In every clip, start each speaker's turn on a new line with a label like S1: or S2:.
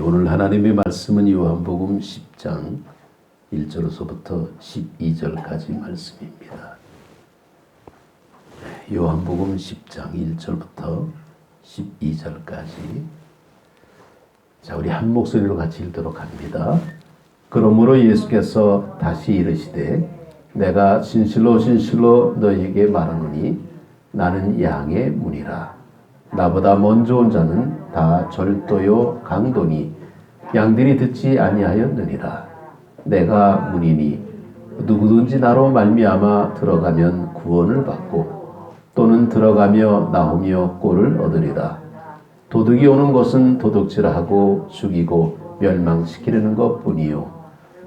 S1: 오늘 하나님의 말씀은 요한복음 10장 1절로서부터 12절까지 말씀입니다. 요한복음 10장 1절부터 12절까지. 자, 우리 한 목소리로 같이 읽도록 합니다. 그러므로 예수께서 다시 이르시되 내가 진실로 진실로 너희에게 말하노니 나는 양의 문이라. 나보다 먼저 온 자는 다 절도요 강도니 양들이 듣지 아니하였느니라. 내가 문이니 누구든지 나로 말미암아 들어가면 구원을 받고 또는 들어가며 나오며 꼴을 얻으리라. 도둑이 오는 것은 도둑질하고 죽이고 멸망시키려는 것뿐이요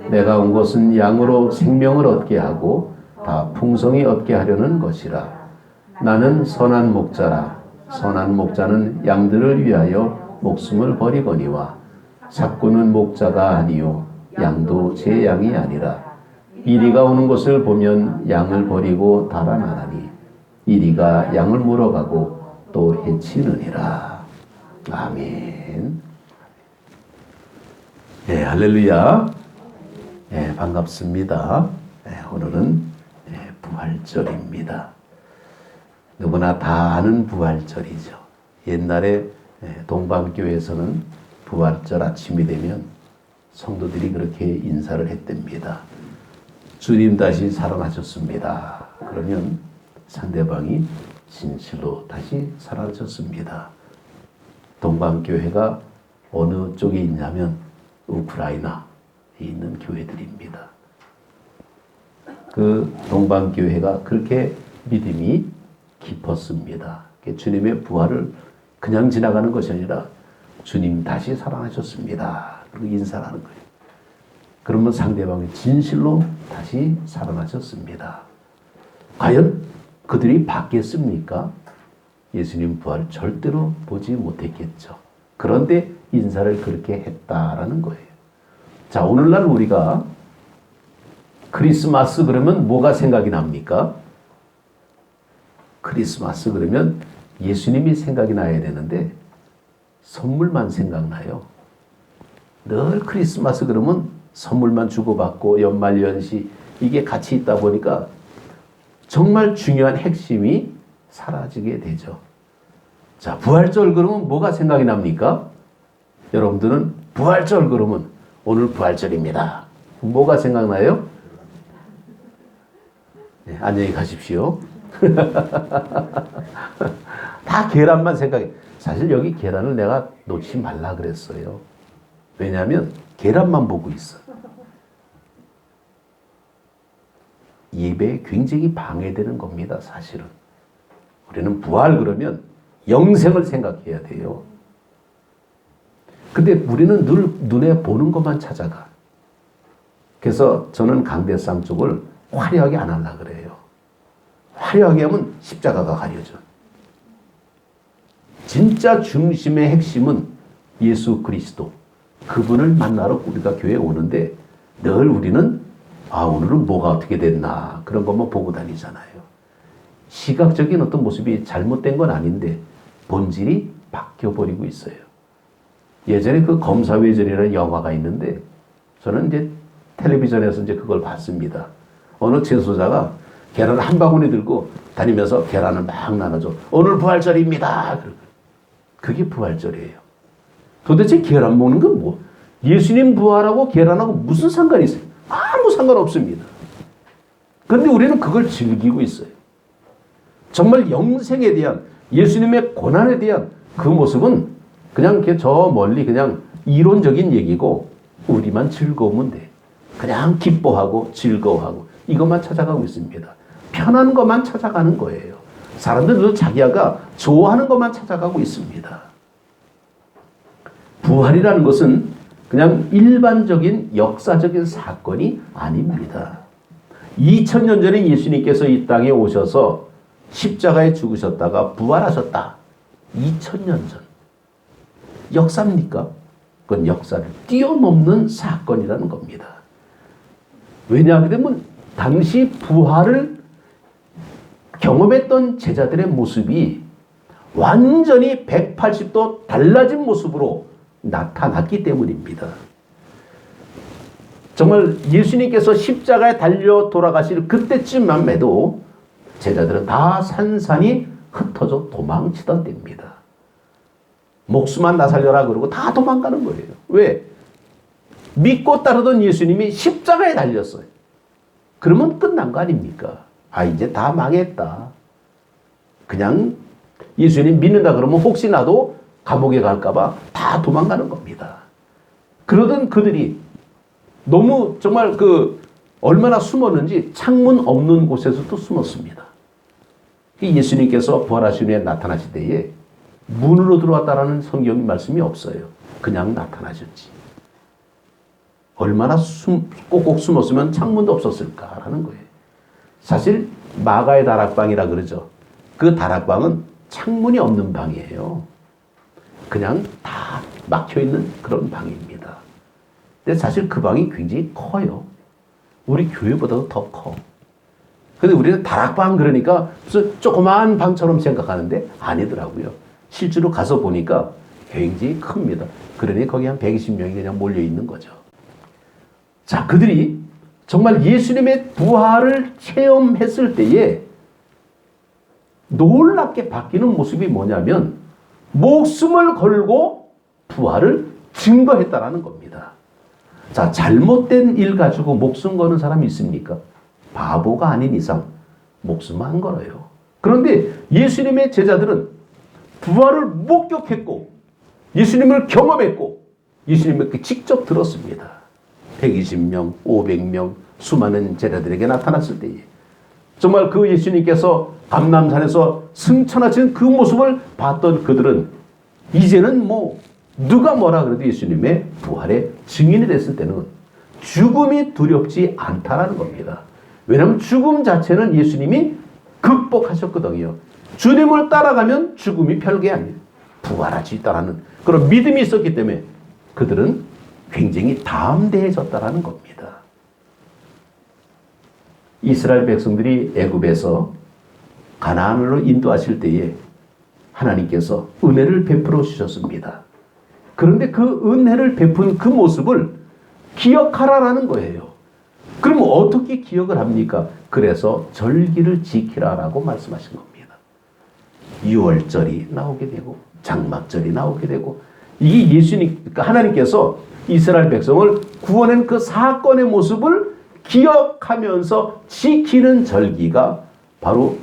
S1: 내가 온 것은 양으로 생명을 얻게 하고 다 풍성히 얻게 하려는 것이라. 나는 선한 목자라. 선한 목자는 양들을 위하여 목숨을 버리거니와 삭구는 목자가 아니요 양도 제 양이 아니라. 이리가 오는 것을 보면 양을 버리고 달아나나니 이리가 양을 물어가고 또 해치느니라. 아멘. 네, 할렐루야. 네, 반갑습니다. 네, 오늘은 부활절입니다. 누구나 다 아는 부활절이죠. 옛날에 동방교회에서는 부활절 아침이 되면 성도들이 그렇게 인사를 했답니다. 주님 다시 살아나셨습니다. 그러면 상대방이 진실로 다시 살아나셨습니다. 동방교회가 어느 쪽에 있냐면 우크라이나에 있는 교회들입니다. 그 동방교회가 그렇게 믿음이 깊었습니다. 주님의 부활을 그냥 지나가는 것이 아니라 주님 다시 살아나셨습니다. 그리고 인사를 하는 거예요. 그러면 상대방이 진실로 다시 살아나셨습니다. 과연 그들이 받겠습니까? 예수님 부활을 절대로 보지 못했겠죠. 그런데 인사를 그렇게 했다라는 거예요. 자, 오늘날 우리가 크리스마스 그러면 뭐가 생각이 납니까? 크리스마스 그러면 예수님이 생각이 나야 되는데 선물만 생각나요. 늘 크리스마스 그러면 선물만 주고받고 연말연시 이게 같이 있다 보니까 정말 중요한 핵심이 사라지게 되죠. 자, 부활절 그러면 뭐가 생각이 납니까? 여러분들은 부활절 그러면 오늘 부활절입니다. 뭐가 생각나요? 네, 안녕히 가십시오. 다 계란만 생각해. 사실 여기 계란을 내가 놓지 말라 그랬어요. 왜냐하면 계란만 보고 있어. 예배에 굉장히 방해되는 겁니다. 사실은. 우리는 부활 그러면 영생을 생각해야 돼요. 근데 우리는 늘 눈에 보는 것만 찾아가. 그래서 저는 강대상 쪽을 화려하게 안 하려고 그래요. 화려하게 하면 십자가가 가려져. 진짜 중심의 핵심은 예수 그리스도. 그분을 만나러 우리가 교회에 오는데 늘 우리는 오늘은 뭐가 어떻게 됐나 그런 것만 보고 다니잖아요. 시각적인 어떤 모습이 잘못된 건 아닌데 본질이 바뀌어버리고 있어요. 예전에 그 검사회전이라는 영화가 있는데 저는 이제 텔레비전에서 이제 그걸 봤습니다. 어느 재소자가 계란을 한 바구니 들고 다니면서 계란을 막 나눠줘. 오늘 부활절입니다. 그게 부활절이에요. 도대체 계란 먹는 건 뭐? 예수님 부활하고 계란하고 무슨 상관이 있어요? 아무 상관없습니다. 그런데 우리는 그걸 즐기고 있어요. 정말 영생에 대한 예수님의 고난에 대한 그 모습은 그냥 이렇게 저 멀리 그냥 이론적인 얘기고 우리만 즐거우면 돼. 그냥 기뻐하고 즐거워하고 이것만 찾아가고 있습니다. 편한 것만 찾아가는 거예요. 사람들도 자기가 좋아하는 것만 찾아가고 있습니다. 부활이라는 것은 그냥 일반적인 역사적인 사건이 아닙니다. 2000년 전에 예수님께서 이 땅에 오셔서 십자가에 죽으셨다가 부활하셨다. 2000년 전. 역사입니까? 그건 역사를 뛰어넘는 사건이라는 겁니다. 왜냐하면 당시 부활을 경험했던 제자들의 모습이 완전히 180도 달라진 모습으로 나타났기 때문입니다. 정말 예수님께서 십자가에 달려 돌아가실 그때쯤만 해도 제자들은 다 산산이 흩어져 도망치던 때입니다. 목숨만 나 살려라 그러고 다 도망가는 거예요. 왜? 믿고 따르던 예수님이 십자가에 달렸어요. 그러면 끝난 거 아닙니까? 아, 이제 다 망했다. 그냥 예수님 믿는다 그러면 혹시나도 감옥에 갈까봐 다 도망가는 겁니다. 그러던 그들이 너무 정말 얼마나 숨었는지 창문 없는 곳에서도 숨었습니다. 예수님께서 부활하신 후에 나타나실 때에 문으로 들어왔다라는 성경 말씀이 없어요. 그냥 나타나셨지. 얼마나 꼭꼭 숨었으면 창문도 없었을까라는 거예요. 사실 마가의 다락방이라 그러죠. 그 다락방은 창문이 없는 방이에요. 그냥 다 막혀있는 그런 방입니다. 근데 사실 그 방이 굉장히 커요. 우리 교회보다도 더 커. 근데 우리는 다락방 그러니까 무슨 조그만 방처럼 생각하는데 아니더라고요. 실제로 가서 보니까 굉장히 큽니다. 그러니 거기 한 120명이 그냥 몰려있는 거죠. 자, 그들이 정말 예수님의 부활을 체험했을 때에 놀랍게 바뀌는 모습이 뭐냐면 목숨을 걸고 부활을 증거했다라는 겁니다. 자, 잘못된 일 가지고 목숨 거는 사람이 있습니까? 바보가 아닌 이상 목숨 안 걸어요. 그런데 예수님의 제자들은 부활을 목격했고 예수님을 경험했고 예수님께 직접 들었습니다. 120명, 500명 수많은 제자들에게 나타났을 때에 정말 그 예수님께서 감람산에서 승천하신 그 모습을 봤던 그들은 이제는 누가 뭐라 그래도 예수님의 부활의 증인이 됐을 때는 죽음이 두렵지 않다라는 겁니다. 왜냐하면 죽음 자체는 예수님이 극복하셨거든요. 주님을 따라가면 죽음이 별게 아니에요. 부활할 수 있다라는 그런 믿음이 있었기 때문에 그들은 굉장히 담대해졌다라는 겁니다. 이스라엘 백성들이 애굽에서 가나안으로 인도하실 때에 하나님께서 은혜를 베풀어 주셨습니다. 그런데 그 은혜를 베푼 그 모습을 기억하라라는 거예요. 그럼 어떻게 기억을 합니까? 그래서 절기를 지키라라고 말씀하신 겁니다. 유월절이 나오게 되고 장막절이 나오게 되고 이게 예수님, 그러니까 하나님께서 이스라엘 백성을 구원한 그 사건의 모습을 기억하면서 지키는 절기가 바로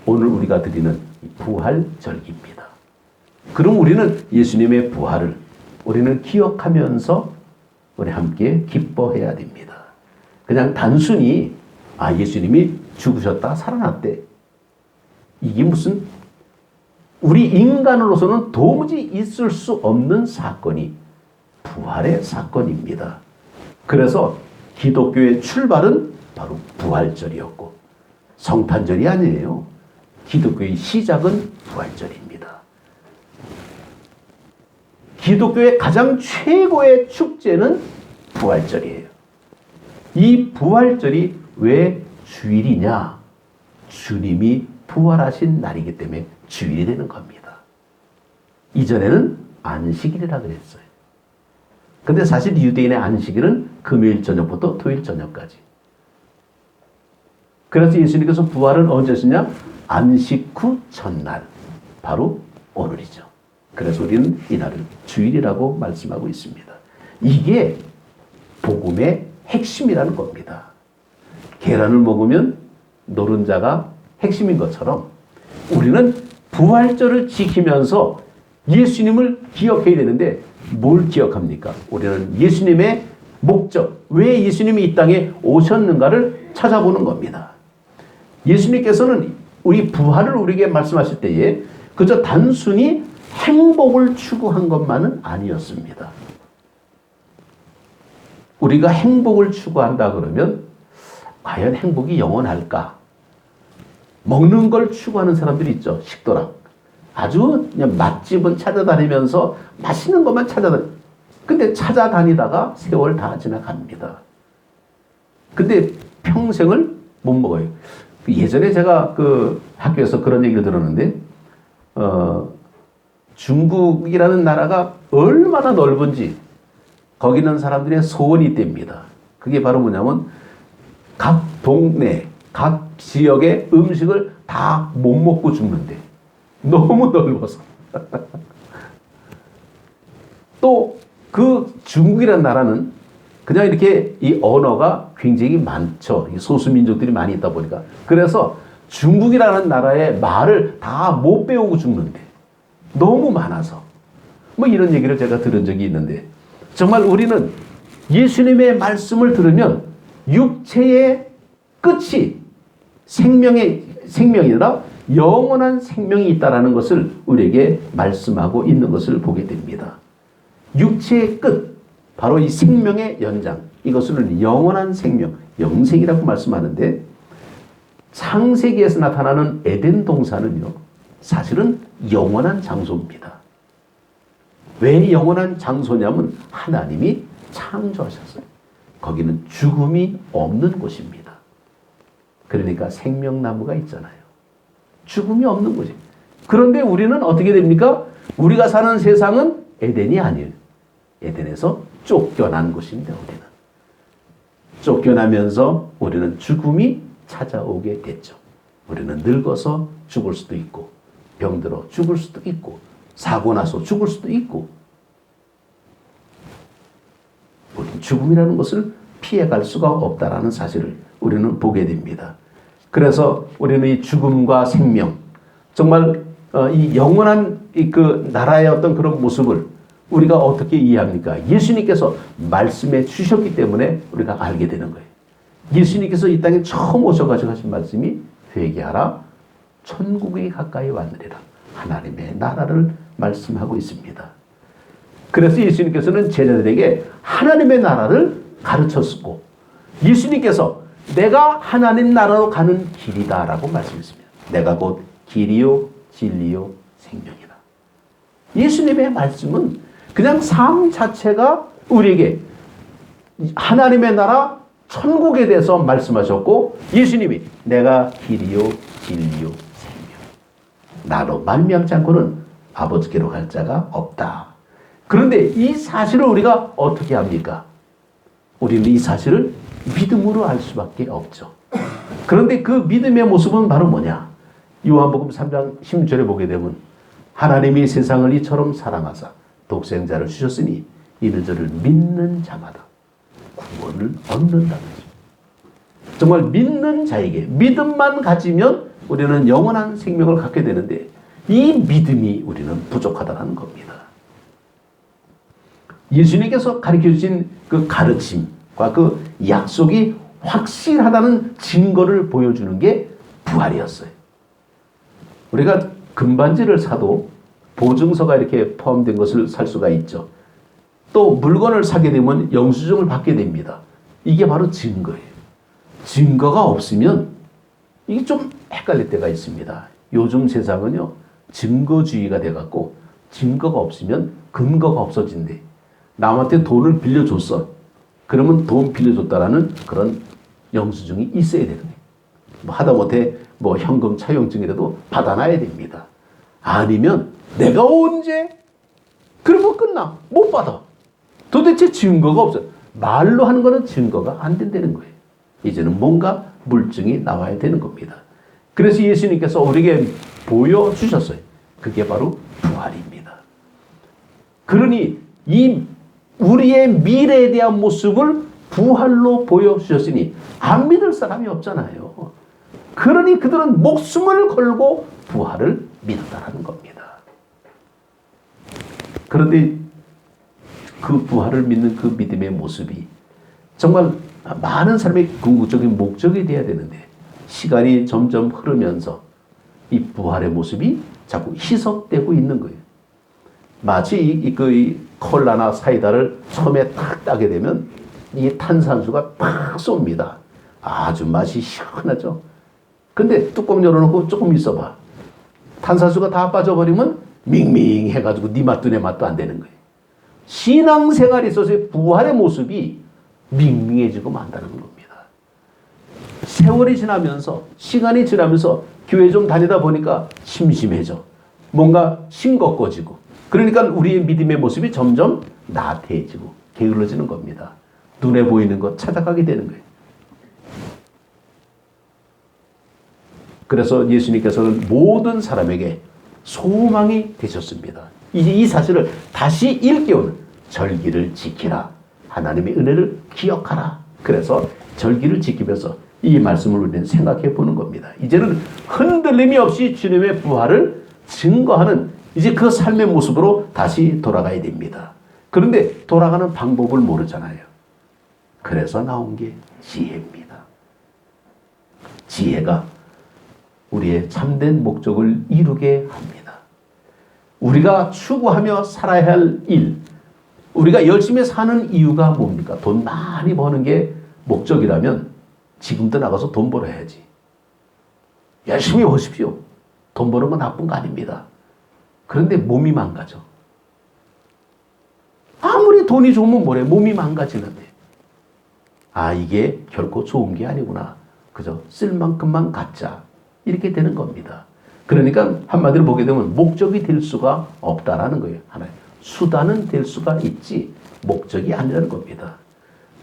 S1: 오늘 우리가 드리는 부활절기입니다. 그럼 우리는 예수님의 부활을 우리는 기억하면서 우리 함께 기뻐해야 됩니다. 그냥 단순히 예수님이 죽으셨다 살아났대. 이게 무슨 우리 인간으로서는 도무지 있을 수 없는 사건이 부활의 사건입니다. 그래서 기독교의 출발은 바로 부활절이었고 성탄절이 아니에요. 기독교의 시작은 부활절입니다. 기독교의 가장 최고의 축제는 부활절이에요. 이 부활절이 왜 주일이냐? 주님이 부활하신 날이기 때문에 주일이 되는 겁니다. 이전에는 안식일이라 그랬어요. 근데 사실 유대인의 안식일은 금요일 저녁부터 토요일 저녁까지. 그래서 예수님께서 부활은 언제 하시냐? 안식 후 첫날. 바로 오늘이죠. 그래서 우리는 이날을 주일이라고 말씀하고 있습니다. 이게 복음의 핵심이라는 겁니다. 계란을 먹으면 노른자가 핵심인 것처럼 우리는 부활절을 지키면서 예수님을 기억해야 되는데 뭘 기억합니까? 우리는 예수님의 목적, 왜 예수님이 이 땅에 오셨는가를 찾아보는 겁니다. 예수님께서는 우리 부활을 우리에게 말씀하실 때에 그저 단순히 행복을 추구한 것만은 아니었습니다. 우리가 행복을 추구한다 그러면 과연 행복이 영원할까? 먹는 걸 추구하는 사람들이 있죠. 식도락. 아주 그냥 맛집은 찾아다니면서 맛있는 것만 근데 찾아다니다가 세월 다 지나갑니다. 근데 평생을 못 먹어요. 예전에 제가 학교에서 그런 얘기를 들었는데, 중국이라는 나라가 얼마나 넓은지 거기는 사람들의 소원이 있답니다. 그게 바로 뭐냐면 각 동네, 각 지역의 음식을 다 못 먹고 죽는데 너무 넓어서. 또 그 중국이라는 나라는 그냥 이렇게 이 언어가 굉장히 많죠. 소수민족들이 많이 있다 보니까. 그래서 중국이라는 나라의 말을 다 못 배우고 죽는데 너무 많아서. 뭐 이런 얘기를 제가 들은 적이 있는데 정말 우리는 예수님의 말씀을 들으면 육체의 끝이 생명이라 영원한 생명이 있다라는 것을 우리에게 말씀하고 있는 것을 보게 됩니다. 육체의 끝, 바로 이 생명의 연장, 이것을 영원한 생명, 영생이라고 말씀하는데 창세기에서 나타나는 에덴 동산은요, 사실은 영원한 장소입니다. 왜 영원한 장소냐면 하나님이 창조하셨어요. 거기는 죽음이 없는 곳입니다. 그러니까 생명나무가 있잖아요. 죽음이 없는 곳이에요. 그런데 우리는 어떻게 됩니까? 우리가 사는 세상은 에덴이 아니에요. 에덴에서 쫓겨난 곳입니다. 우리는. 쫓겨나면서 우리는 죽음이 찾아오게 됐죠. 우리는 늙어서 죽을 수도 있고 병들어 죽을 수도 있고 사고 나서 죽을 수도 있고 우리는 죽음이라는 것을 피해갈 수가 없다라는 사실을 우리는 보게 됩니다. 그래서 우리는 이 죽음과 생명, 정말 이 영원한 그 나라의 어떤 그런 모습을 우리가 어떻게 이해합니까? 예수님께서 말씀해 주셨기 때문에 우리가 알게 되는 거예요. 예수님께서 이 땅에 처음 오셔가지고 하신 말씀이 회개하라, 천국이 가까이 왔느니라. 하나님의 나라를 말씀하고 있습니다. 그래서 예수님께서는 제자들에게 하나님의 나라를 가르쳤고 예수님께서 내가 하나님 나라로 가는 길이다라고 말씀했습니다. 내가 곧 길이요 진리요 생명이다. 예수님의 말씀은 그냥 삶 자체가 우리에게 하나님의 나라 천국에 대해서 말씀하셨고 예수님이 내가 길이요 진리요 생명, 나로 말미암지 않고는 아버지께로 갈 자가 없다. 그런데 이 사실을 우리가 어떻게 합니까? 우리는 이 사실을 믿음으로 알 수밖에 없죠. 그런데 그 믿음의 모습은 바로 뭐냐? 요한복음 3장 16절에 보게 되면 하나님이 세상을 이처럼 사랑하사 독생자를 주셨으니 이는 저를 믿는 자마다 구원을 얻는다는 거죠. 정말 믿는 자에게 믿음만 가지면 우리는 영원한 생명을 갖게 되는데 이 믿음이 우리는 부족하다는 겁니다. 예수님께서 가르쳐 주신 그 가르침과 그 약속이 확실하다는 증거를 보여주는 게 부활이었어요. 우리가 금반지를 사도 보증서가 이렇게 포함된 것을 살 수가 있죠. 또 물건을 사게 되면 영수증을 받게 됩니다. 이게 바로 증거예요. 증거가 없으면 이게 좀 헷갈릴 때가 있습니다. 요즘 세상은요, 증거주의가 돼갖고 증거가 없으면 근거가 없어진대. 남한테 돈을 빌려줬어. 그러면 돈 빌려줬다라는 그런 영수증이 있어야 되는 거예요. 뭐 하다못해 뭐 현금 차용증이라도 받아놔야 됩니다. 아니면 내가 언제? 그러면 끝나. 못 받아. 도대체 증거가 없어요. 말로 하는 거는 증거가 안 된다는 거예요. 이제는 뭔가 물증이 나와야 되는 겁니다. 그래서 예수님께서 우리에게 보여주셨어요. 그게 바로 부활입니다. 그러니 이 우리의 미래에 대한 모습을 부활로 보여주셨으니 안 믿을 사람이 없잖아요. 그러니 그들은 목숨을 걸고 부활을 믿었다는 겁니다. 그런데 그 부활을 믿는 그 믿음의 모습이 정말 많은 사람의 궁극적인 목적이 되어야 되는데 시간이 점점 흐르면서 이 부활의 모습이 자꾸 희석되고 있는 거예요. 마치 이 콜라나 사이다를 처음에 딱 따게 되면 이 탄산수가 팍 쏩니다. 아주 맛이 시원하죠. 근데 뚜껑 열어놓고 조금 있어봐. 탄산수가 다 빠져버리면 밍밍해가지고 네 맛도 내 맛도 안 되는 거예요. 신앙생활에 있어서의 부활의 모습이 밍밍해지고 만다는 겁니다. 세월이 지나면서 시간이 지나면서 교회 좀 다니다 보니까 심심해져. 뭔가 싱겁거지고 그러니까 우리의 믿음의 모습이 점점 나태해지고 게을러지는 겁니다. 눈에 보이는 것 찾아가게 되는 거예요. 그래서 예수님께서는 모든 사람에게 소망이 되셨습니다. 이제 이 사실을 다시 일깨우는 절기를 지키라. 하나님의 은혜를 기억하라. 그래서 절기를 지키면서 이 말씀을 우리는 생각해 보는 겁니다. 이제는 흔들림이 없이 주님의 부활을 증거하는 이제 그 삶의 모습으로 다시 돌아가야 됩니다. 그런데 돌아가는 방법을 모르잖아요. 그래서 나온 게 지혜입니다. 지혜가 우리의 참된 목적을 이루게 합니다. 우리가 추구하며 살아야 할 일, 우리가 열심히 사는 이유가 뭡니까? 돈 많이 버는 게 목적이라면 지금도 나가서 돈 벌어야지. 열심히 버십시오. 돈 버는 건 나쁜 거 아닙니다. 그런데 몸이 망가져. 아무리 돈이 좋으면 뭐래? 몸이 망가지는데. 아, 이게 결코 좋은 게 아니구나. 그저 쓸 만큼만 갖자. 이렇게 되는 겁니다. 그러니까 한마디로 보게 되면 목적이 될 수가 없다라는 거예요. 하나의 수단은 될 수가 있지 목적이 아니라는 겁니다.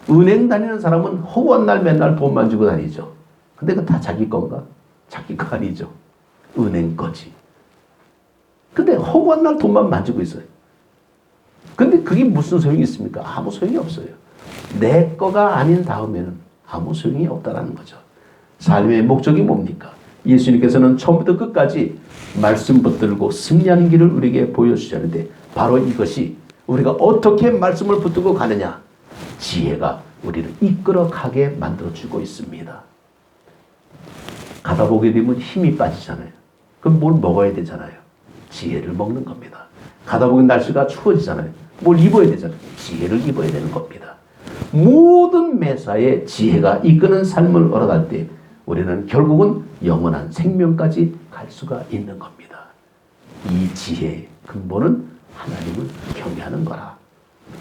S1: 은행 다니는 사람은 허구한 날 맨날 돈만 주고 다니죠. 근데 그거 다 자기 건가? 자기 거 아니죠. 은행 거지. 근데 허구한 날 돈만 만지고 있어요. 근데 그게 무슨 소용이 있습니까? 아무 소용이 없어요. 내 거가 아닌 다음에는 아무 소용이 없다라는 거죠. 삶의 목적이 뭡니까? 예수님께서는 처음부터 끝까지 말씀 붙들고 승리하는 길을 우리에게 보여주셨는데 바로 이것이 우리가 어떻게 말씀을 붙들고 가느냐, 지혜가 우리를 이끌어 가게 만들어주고 있습니다. 가다 보게 되면 힘이 빠지잖아요. 그럼 뭘 먹어야 되잖아요. 지혜를 먹는 겁니다. 가다 보면 날씨가 추워지잖아요. 뭘 입어야 되잖아요. 지혜를 입어야 되는 겁니다. 모든 매사에 지혜가 이끄는 삶을 걸어갈 때 우리는 결국은 영원한 생명까지 갈 수가 있는 겁니다. 이 지혜의 근본은 하나님을 경외하는 거라.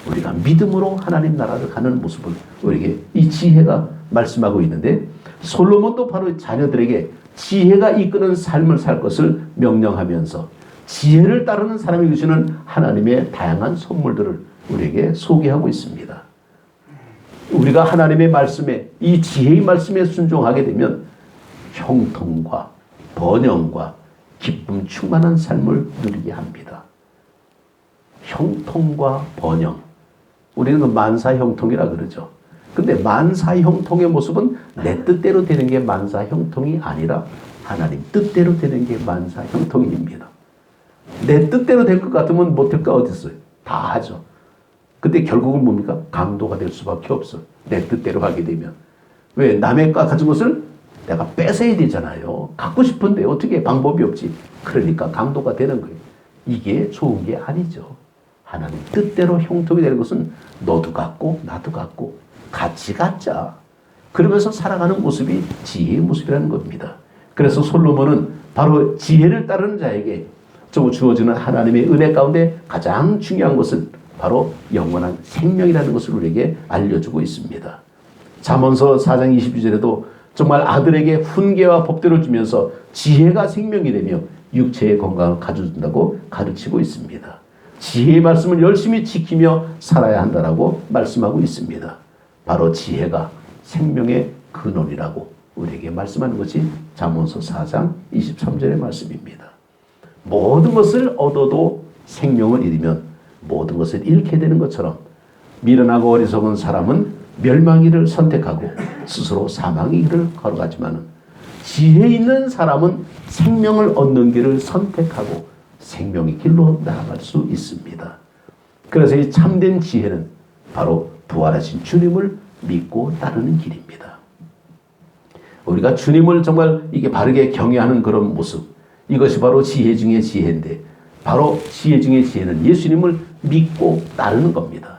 S1: 우리가 믿음으로 하나님 나라를 가는 모습을 우리에게 이 지혜가 말씀하고 있는데, 솔로몬도 바로 자녀들에게 지혜가 이끄는 삶을 살 것을 명령하면서 지혜를 따르는 사람이 주시는 하나님의 다양한 선물들을 우리에게 소개하고 있습니다. 우리가 하나님의 말씀에, 이 지혜의 말씀에 순종하게 되면 형통과 번영과 기쁨 충만한 삶을 누리게 합니다. 형통과 번영. 우리는 그 만사형통이라 그러죠. 근데 만사형통의 모습은 내 뜻대로 되는 게 만사형통이 아니라 하나님 뜻대로 되는 게 만사형통입니다. 내 뜻대로 될 것 같으면 못할 거 어디 있어요? 다 하죠. 근데 결국은 뭡니까? 강도가 될 수밖에 없어. 내 뜻대로 하게 되면. 왜? 남의 가진 것을 내가 뺏어야 되잖아요. 갖고 싶은데 어떻게 방법이 없지. 그러니까 강도가 되는 거예요. 이게 좋은 게 아니죠. 하나님 뜻대로 형통이 되는 것은 너도 갖고 나도 갖고 같이 갖자. 그러면서 살아가는 모습이 지혜의 모습이라는 겁니다. 그래서 솔로몬은 바로 지혜를 따르는 자에게 주어지는 하나님의 은혜 가운데 가장 중요한 것은 바로 영원한 생명이라는 것을 우리에게 알려주고 있습니다. 잠언서 4장 22절에도 정말 아들에게 훈계와 법대로 주면서 지혜가 생명이 되며 육체의 건강을 가져준다고 가르치고 있습니다. 지혜의 말씀을 열심히 지키며 살아야 한다라고 말씀하고 있습니다. 바로 지혜가 생명의 근원이라고 우리에게 말씀하는 것이 잠언서 4장 23절의 말씀입니다. 모든 것을 얻어도 생명을 잃으면 모든 것을 잃게 되는 것처럼 미련하고 어리석은 사람은 멸망의 길을 선택하고 스스로 사망의 길을 걸어가지만 지혜 있는 사람은 생명을 얻는 길을 선택하고 생명의 길로 나아갈 수 있습니다. 그래서 이 참된 지혜는 바로 부활하신 주님을 믿고 따르는 길입니다. 우리가 주님을 정말 이게 바르게 경외하는 그런 모습, 이것이 바로 지혜 중의 지혜인데, 바로 지혜 중의 지혜는 예수님을 믿고 따르는 겁니다.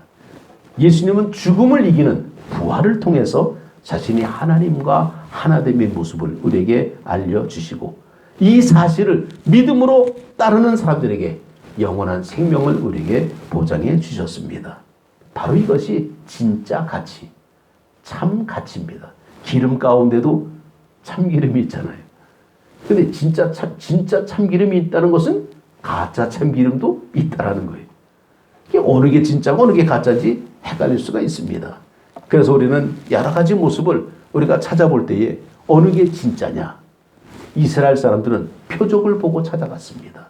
S1: 예수님은 죽음을 이기는 부활을 통해서 자신이 하나님과 하나됨의 모습을 우리에게 알려주시고, 이 사실을 믿음으로 따르는 사람들에게 영원한 생명을 우리에게 보장해 주셨습니다. 바로 이것이 진짜 가치, 참 가치입니다. 기름 가운데도 참기름이 있잖아요. 근데 진짜 참기름이 있다는 것은 가짜 참기름도 있다라는 거예요. 이게 어느 게 진짜고 어느 게 가짜인지 헷갈릴 수가 있습니다. 그래서 우리는 여러 가지 모습을 우리가 찾아볼 때에 어느 게 진짜냐. 이스라엘 사람들은 표적을 보고 찾아갔습니다.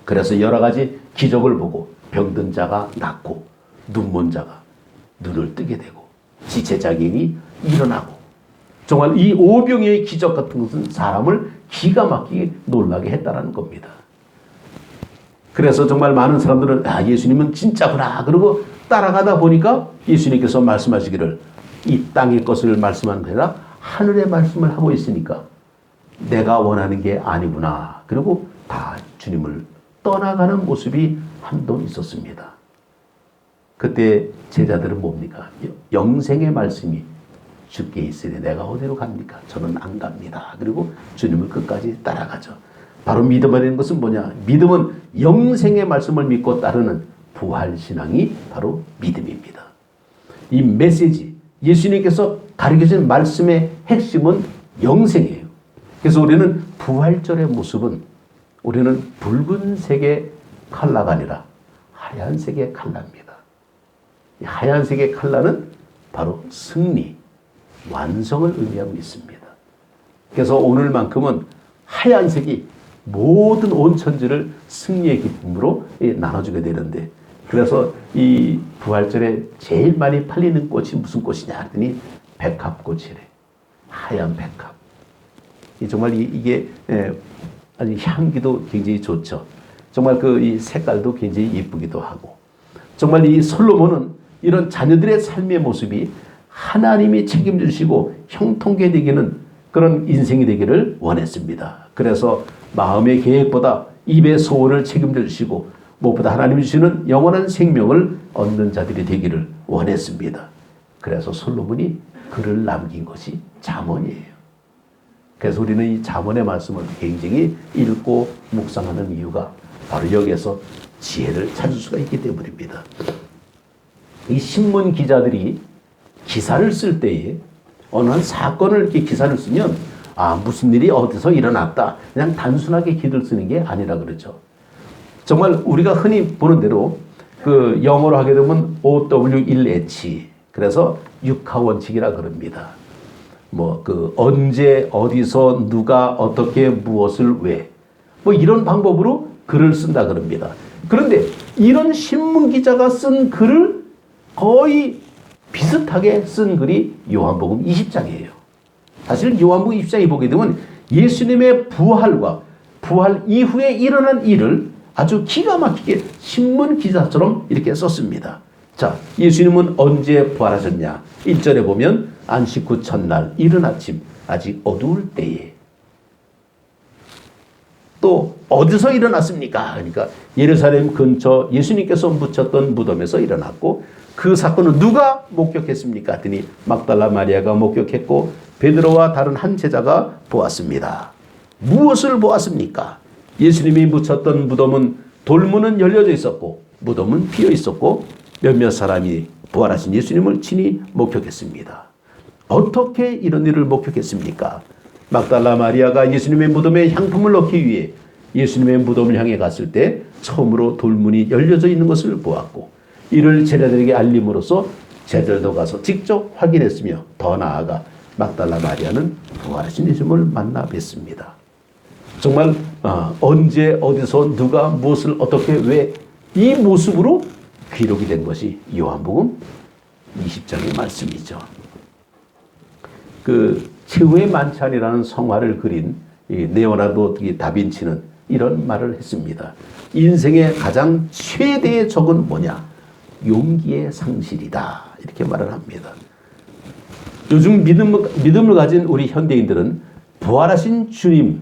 S1: 그래서 여러 가지 기적을 보고 병든 자가 낫고 눈먼 자가 눈을 뜨게 되고 지체장애인이 일어나고 정말 이 오병이의 기적 같은 것은 사람을 기가 막히게 놀라게 했다는 겁니다. 그래서 정말 많은 사람들은 예수님은 진짜구나 그러고 따라가다 보니까 예수님께서 말씀하시기를 이 땅의 것을 말씀하는 게 아니라 하늘의 말씀을 하고 있으니까 내가 원하는 게 아니구나. 그리고 다 주님을 떠나가는 모습이 한도 있었습니다. 그때 제자들은 뭡니까? 영생의 말씀이 주께 있으니 내가 어디로 갑니까? 저는 안 갑니다. 그리고 주님을 끝까지 따라가죠. 바로 믿음이라는 것은 뭐냐? 믿음은 영생의 말씀을 믿고 따르는 부활신앙이 바로 믿음입니다. 이 메시지, 예수님께서 가르쳐주신 말씀의 핵심은 영생이에요. 그래서 우리는 부활절의 모습은 우리는 붉은색의 칼라가 아니라 하얀색의 칼라입니다. 이 하얀색의 칼라는 바로 승리, 완성을 의미하고 있습니다. 그래서 오늘만큼은 하얀색이 모든 온 천지를 승리의 기쁨으로 나눠주게 되는데 그래서 이 부활절에 제일 많이 팔리는 꽃이 무슨 꽃이냐 했더니 백합꽃이래. 하얀 백합. 정말 이게 아주 향기도 굉장히 좋죠. 정말 이 색깔도 굉장히 예쁘기도 하고 정말 이 솔로몬은 이런 자녀들의 삶의 모습이 하나님이 책임지시고 형통케 되기는 그런 인생이 되기를 원했습니다. 그래서 마음의 계획보다 입의 소원을 책임져 주시고 무엇보다 하나님이 주시는 영원한 생명을 얻는 자들이 되기를 원했습니다. 그래서 솔로몬이 글을 남긴 것이 잠언이에요. 그래서 우리는 이 잠언의 말씀을 굉장히 읽고 묵상하는 이유가 바로 여기에서 지혜를 찾을 수가 있기 때문입니다. 이 신문 기자들이 기사를 쓸 때에 어느 한 사건을 이렇게 기사를 쓰면 무슨 일이 어디서 일어났다. 그냥 단순하게 기를 쓰는 게 아니라 그러죠. 정말 우리가 흔히 보는 대로 영어로 하게 되면 OW1H. 그래서 육하원칙이라 그럽니다. 언제, 어디서, 누가, 어떻게, 무엇을, 왜. 이런 방법으로 글을 쓴다 그럽니다. 그런데 이런 신문기자가 쓴 글을 거의 비슷하게 쓴 글이 요한복음 20장이에요. 사실 요한복음 20장에 보게 되면 예수님의 부활과 부활 이후에 일어난 일을 아주 기가 막히게 신문 기사처럼 이렇게 썼습니다. 자, 예수님은 언제 부활하셨냐? 1절에 보면 안식 후 첫날 이른 아침 아직 어두울 때에 또 어디서 일어났습니까? 그러니까 예루살렘 근처 예수님께서 묻혔던 무덤에서 일어났고 그 사건은 누가 목격했습니까? 했더니 막달라 마리아가 목격했고 베드로와 다른 한 제자가 보았습니다. 무엇을 보았습니까? 예수님이 묻혔던 무덤은 돌문은 열려져 있었고 무덤은 비어 있었고 몇몇 사람이 부활하신 예수님을 친히 목격했습니다. 어떻게 이런 일을 목격했습니까? 막달라 마리아가 예수님의 무덤에 향품을 넣기 위해 예수님의 무덤을 향해 갔을 때 처음으로 돌문이 열려져 있는 것을 보았고 이를 제자들에게 알림으로써 제자들도 가서 직접 확인했으며 더 나아가 막달라 마리아는 부활하신 예수님을 만나 뵀습니다. 정말 언제 어디서 누가 무엇을 어떻게 왜 이 모습으로 기록이 된 것이 요한복음 20장의 말씀이죠. 최후의 만찬이라는 성화를 그린 레오나르도 다빈치는 이런 말을 했습니다. 인생의 가장 최대의 적은 뭐냐? 용기의 상실이다. 이렇게 말을 합니다. 요즘 믿음을 가진 우리 현대인들은 부활하신 주님,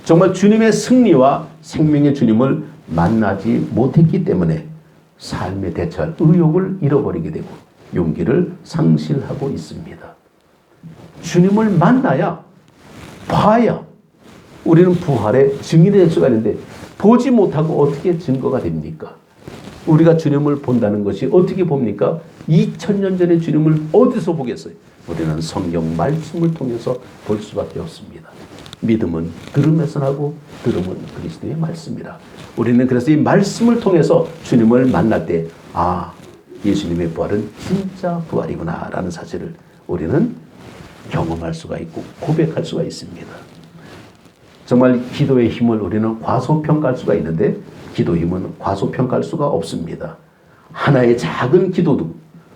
S1: 정말 주님의 승리와 생명의 주님을 만나지 못했기 때문에 삶에 대처할 의욕을 잃어버리게 되고 용기를 상실하고 있습니다. 주님을 만나야, 봐야 우리는 부활의 증인이 될 수가 있는데 보지 못하고 어떻게 증거가 됩니까? 우리가 주님을 본다는 것이 어떻게 봅니까? 2000년 전에 주님을 어디서 보겠어요? 우리는 성경 말씀을 통해서 볼 수밖에 없습니다. 믿음은 들음에서 나고 들음은 그리스도의 말씀이라. 우리는 그래서 이 말씀을 통해서 주님을 만날 때 예수님의 부활은 진짜 부활이구나 라는 사실을 우리는 경험할 수가 있고 고백할 수가 있습니다. 정말 기도의 힘을 우리는 과소평가할 수가 있는데 기도 힘은 과소평가할 수가 없습니다. 하나의 작은 기도도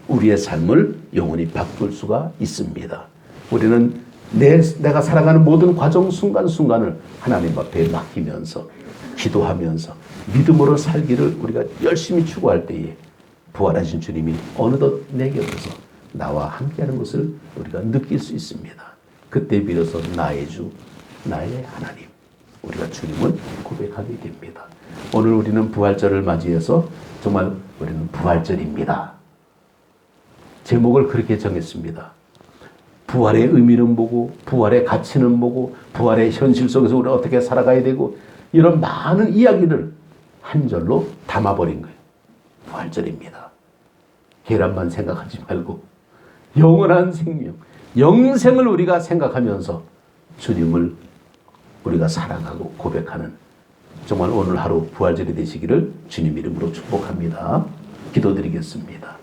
S1: 우리의 삶을 영원히 바꿀 수가 있습니다. 우리는 내가 살아가는 모든 과정 순간순간을 하나님 앞에 맡기면서 기도하면서 믿음으로 살기를 우리가 열심히 추구할 때에 부활하신 주님이 어느덧 내 곁에서 나와 함께하는 것을 우리가 느낄 수 있습니다. 그때 비로소 나의 주, 나의 하나님, 우리가 주님을 고백하게 됩니다. 오늘 우리는 부활절을 맞이해서 정말 우리는 부활절입니다. 제목을 그렇게 정했습니다. 부활의 의미는 뭐고, 부활의 가치는 뭐고, 부활의 현실 속에서 우리가 어떻게 살아가야 되고, 이런 많은 이야기를 한 절로 담아버린 거예요. 부활절입니다. 계란만 생각하지 말고 영원한 생명, 영생을 우리가 생각하면서 주님을 우리가 사랑하고 고백하는 정말 오늘 하루 부활절이 되시기를 주님 이름으로 축복합니다. 기도드리겠습니다.